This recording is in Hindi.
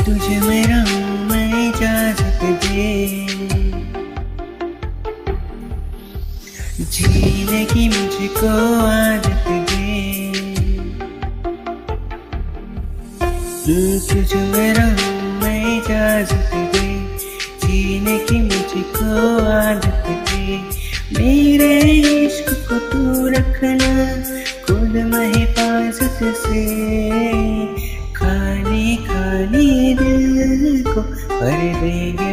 तुझे मेरा मैं इजाजत दे, जीने की मुझको आदत दे। तुझे मेरा मैं इजाजत दे, जीने की मुझको आदत दे। मेरे इश्क को तू रखना खुद में हिफाजत से, खाली खाली दिल को भर देंगे